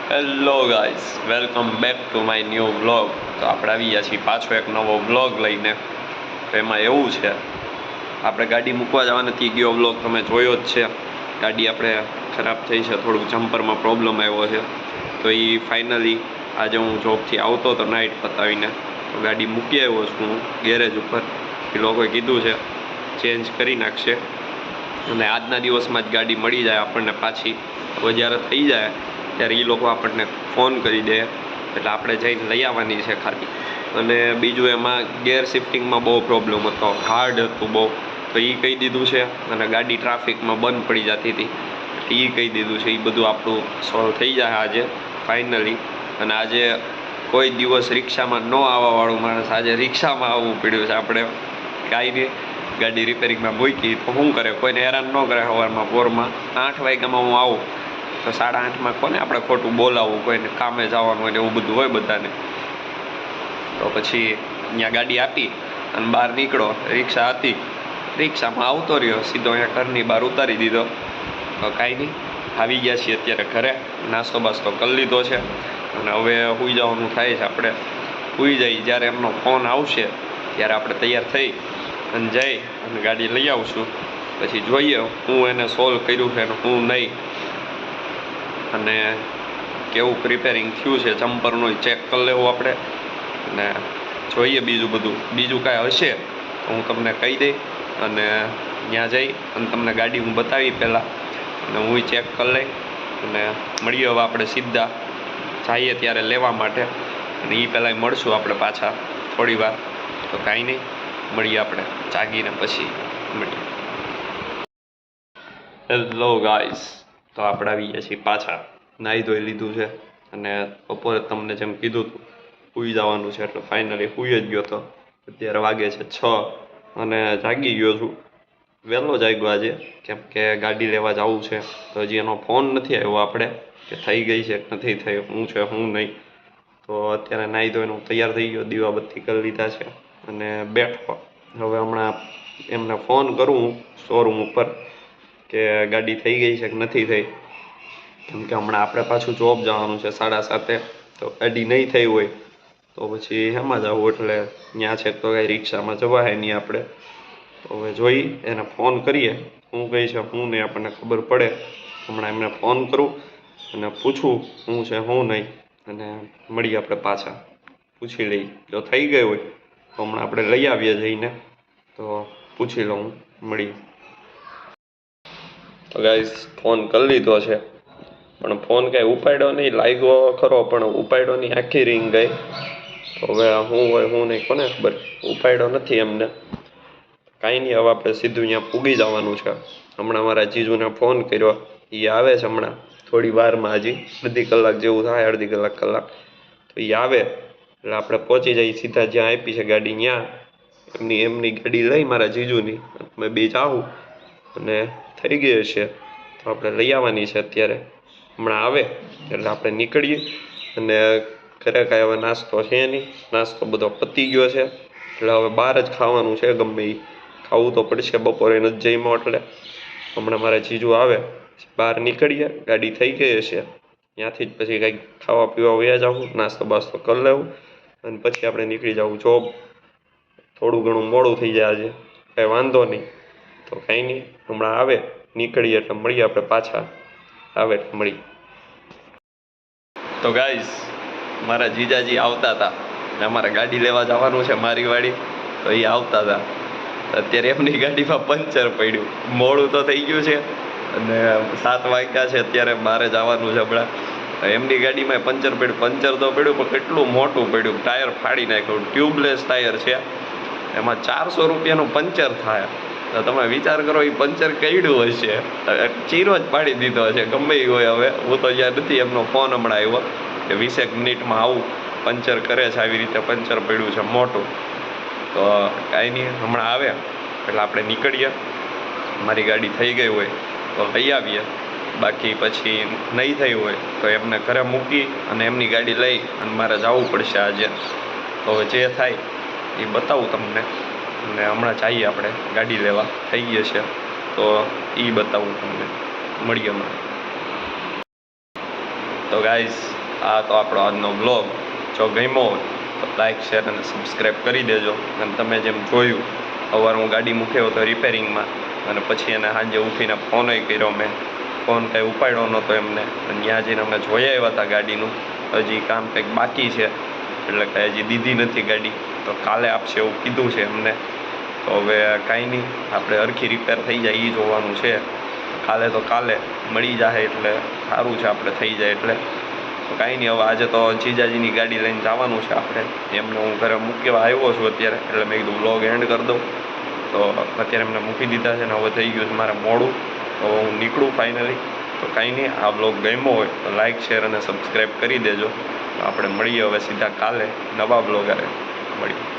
Hello guys, welcome back to my new vlog. તો આપણે આવી ગયા છીએ પાછો એક નવો વ્લોગ લઈને. તો એમાં એવું છે, આપણે ગાડી મૂકવા જવા નથી ગયો. વ્લોગ તમે જોયો જ છે. ગાડી આપણે ખરાબ થઈ છે, થોડુંક જમ્પરમાં પ્રોબ્લેમ આવ્યો છે. તો એ ફાઇનલી આજે હું જોબથી આવતો હતો નાઇટ પતાવીને, તો ગાડી મૂકી આવ્યો છું હું ગેરેજ ઉપર. એ લોકોએ કીધું છે ચેન્જ કરી નાખશે અને આજના દિવસમાં જ ગાડી મળી જાય આપણને પાછી. હવે જ્યારે થઈ જાય ત્યારે એ લોકો આપણને ફોન કરી દે, એટલે આપણે જઈને લઈ આવવાની છે ખાલી. અને બીજું એમાં ગેર શિફ્ટિંગમાં બહુ પ્રોબ્લેમ હતો, હાર્ડ હતું બહુ. તો એ કહી દીધું છે. અને ગાડી ટ્રાફિકમાં બંધ પડી જતી હતી, એટલે એ કહી દીધું છે. એ બધું આપણું સોલ્વ થઈ જાય આજે ફાઇનલી. અને આજે કોઈ દિવસ રિક્ષામાં ન આવવાવાળું માણસ આજે રિક્ષામાં આવવું પડ્યું છે. આપણે કાંઈ નહીં, ગાડી રિપેરિંગમાં મૂકી તો શું કરે, કોઈને હેરાન ન કરે. સવારમાં પોરમાં 8 વાગ્યામાં હું આવું તો 8:30માં કોને આપણે ખોટું બોલાવવું, કોઈને કામે જવાનું હોય ને એવું બધું હોય બધાને. તો પછી અહીંયા ગાડી આપી અને બહાર નીકળો. રિક્ષા હતી, રિક્ષામાં આવતો રહ્યો સીધો, અહીંયા ઘરની બહાર ઉતારી દીધો. તો કાંઈ નહીં, આવી ગયા છીએ અત્યારે ઘરે. નાસ્તો બાસ્તો કરી લીધો છે અને હવે સૂઈ જવાનું થાય છે. આપણે સૂઈ જઈ, જ્યારે એમનો ફોન આવશે ત્યારે આપણે તૈયાર થઈ અને જઈ અને ગાડી લઈ આવશું. પછી જોઈએ હું એને સોલ્વ કર્યું છે અને હું નહીં, અને કેવું રિપેરિંગ થયું છે. જમ્પરનું ચેક કરી લેવું આપણે અને જોઈએ બીજું કાંઈ હશે તો હું તમને કહી દઈ. અને ત્યાં જઈ અને તમને ગાડી હું બતાવી પહેલાં, અને હું ચેક કરી લઈ અને મળીએ. હવે આપણે સીધા જઈએ ત્યારે લેવા માટે, અને એ પહેલાં મળશું આપણે પાછા થોડી વાર. તો કાંઈ નહીં, મળીએ આપણે જાગીને પછી મળીએ. હેલો ગાઈસ, તો આપણે આવી ગયા છીએ પાછા. નાહી ધોઈ લીધું છે અને બપોરે તમને જેમ કીધું હતું સૂઈ જવાનું છે, એટલે ફાઇનલી સૂઈ જ ગયો હતો. અત્યારે વાગે છે 6 અને જાગી ગયો છું. વહેલો જાગ્યો આજે, કેમ કે ગાડી લેવા જવું છે. તો હજી એનો ફોન નથી આવ્યો આપણે કે થઈ ગઈ છે કે નથી થઈ, હું છે હું નહીં. તો અત્યારે નાહી ધોઈને હું તૈયાર થઈ ગયો, દીવાબત્તી કરી લીધા છે અને બેઠો. હવે હમણાં એમને ફોન કરું હું શોરૂમ ઉપર કે ગાડી થઈ ગઈ છે કે નથી થઈ, કેમ કે હમણાં આપણે પાછું જોબ જવાનું છે 7:30. તો ગાડી નહીં થઈ હોય તો પછી એમાં જવું, એટલે ત્યાં છે તો કાંઈ રિક્ષામાં જવાય નહીં આપણે. તો હવે જોઈ એને ફોન કરીએ, શું કહે છે શું નહીં, આપણને ખબર પડે. હમણાં એમને ફોન કરું અને પૂછું શું છે શું નહીં, અને મળીએ આપણે પાછા. પૂછી લઈ, જો થઈ ગઈ હોય તો હમણાં આપણે લઈ આવીએ જઈને. તો પૂછી લઉં, મળીએ. તો ગાઈસ, ફોન કરી લીધો છે પણ ફોન કાંઈ ઉપાડ્યો નહીં. લાગ્યો ખરો પણ ઉપાડ્યો નહીં, આખી રિંગ ગઈ. તો હવે શું હોય શું નહીં કોને ખબર, ઉપાડ્યો નથી એમને. કાંઈ નહીં, હવે આપણે સીધું અહીંયા પૂગી જવાનું છે. હમણાં મારા જીજુને ફોન કર્યો, એ આવે છે હમણાં થોડી વારમાં, હજી અડધી કલાક જેવું થાય, અડધી કલાક. તો એ આવે એટલે આપણે પહોંચી જઈએ સીધા જ્યાં આપી છે ગાડી ત્યાં. એમની ગાડી લઈ મારા જીજુની મેં બે જાઉં અને થઈ ગઈ છે. તો આપણે લઈ આવવાની છે અત્યારે. હમણાં આવે એટલે આપણે નીકળીએ. અને ઘરે કાંઈ હવે નાસ્તો છે નહીં, નાસ્તો બધો પતી ગયો છે, એટલે હવે બહાર જ ખાવાનું છે. ગમે એ ખાવું તો પડશે, બપોરે નથી જઈમાં. એટલે હમણાં મારા જીજુ આવે, બહાર નીકળીએ, ગાડી થઈ ગઈ હશે ત્યાંથી જ પછી કંઈક ખાવા પીવા વયા જાઉં, નાસ્તો બાસ્તો કરી લેવું અને પછી આપણે નીકળી જવું જોબ. થોડું ઘણું મોડું થઈ જાય આજે, કાંઈ વાંધો નહીં. તો કાંઈ નહીં, હમણાં આવે નીકળીએ એટલે મળીએ આપણે પાછા. આવે એટલે મળીએ. તો ગાઈસ, મારા જીજાજી આવતા હતા ને અમારે ગાડી લેવા જવાનું છે મારી વાડી. તો એ આવતા હતા, અત્યારે એમની ગાડીમાં પંચર પડ્યું. મોડું તો થઈ ગયું છે અને 7 વાગ્યા છે, અત્યારે બહાર જવાનું છે હમણાં. એમની ગાડીમાં પંચર તો પડ્યું પણ કેટલું મોટું પડ્યું, ટાયર ફાડી નાખ્યું. ટ્યુબલેસ ટાયર છે, એમાં 400 રૂપિયાનું પંચર થાય. તો તમે વિચાર કરો એ પંચર કર્યું હશે, ચીરો જ પાડી દીધો હશે. ગમે એ હોય, હવે હું તો જ્યાં નથી. એમનો ફોન હમણાં આવ્યો કે 20 મિનિટમાં આવું, પંચર કરે છે, આવી રીતે પંચર પડ્યું છે મોટું. તો કાંઈ નહીં, હમણાં આવે એટલે આપણે નીકળીએ. મારી ગાડી થઈ ગઈ હોય તો લઈ આવીએ, બાકી પછી નહીં થઈ હોય તો એમને ઘરે મૂકી અને એમની ગાડી લઈ અને મારે જવું પડશે આજે. તો હવે જે થાય એ બતાવું તમને. અને હમણાં જઈએ આપણે ગાડી લેવા, થઈ ગઈ છે તો એ બતાવું તમને. મળીએ હમણાં. તો ગાઈઝ આ તો આપણો આજનો બ્લોગ. જો ગમ્યો હોય તો લાઈક શેર અને સબસ્ક્રાઈબ કરી દેજો. અને તમે જેમ જોયું સવારે હું ગાડી મૂક્યો હતો રિપેરિંગમાં, અને પછી એને સાંજે ઉઠીને ફોનય કર્યો મેં. ફોન કંઈ ઉપાડ્યો નહોતો એમને, અને ત્યાં જઈને અમે જોઈ આવ્યા હતા ગાડીનું. હજી કામ કંઈક બાકી છે, એટલે કે હજી દીધી નથી ગાડી, તો કાલે આપશે એવું કીધું છે એમને. તો હવે કાંઈ નહીં, આપણે હરખી રિપેર થઈ જાય એ જોવાનું છે. કાલે મળી જાય એટલે સારું છે, આપણે થઈ જાય એટલે. તો કાંઈ નહીં, હવે આજે તો જીજાજીની ગાડી લઈને જવાનું છે આપણે. એમને હું ઘરે મૂકવા આવ્યો છું અત્યારે, એટલે મેં કીધું વ્લોગ એન્ડ કરી દઉં. તો અત્યારે એમને મૂકી દીધા છે ને હવે થઈ ગયું છે મારે મોડું, તો હું નીકળું ફાઇનલી. તો કાંઈ નહીં, આ બ્લોગ ગમ્યો હોય તો લાઈક શેર અને સબસ્ક્રાઈબ કરી દેજો. આપણે મળીએ હવે સીધા કાલે નવા બ્લોગ મળીએ.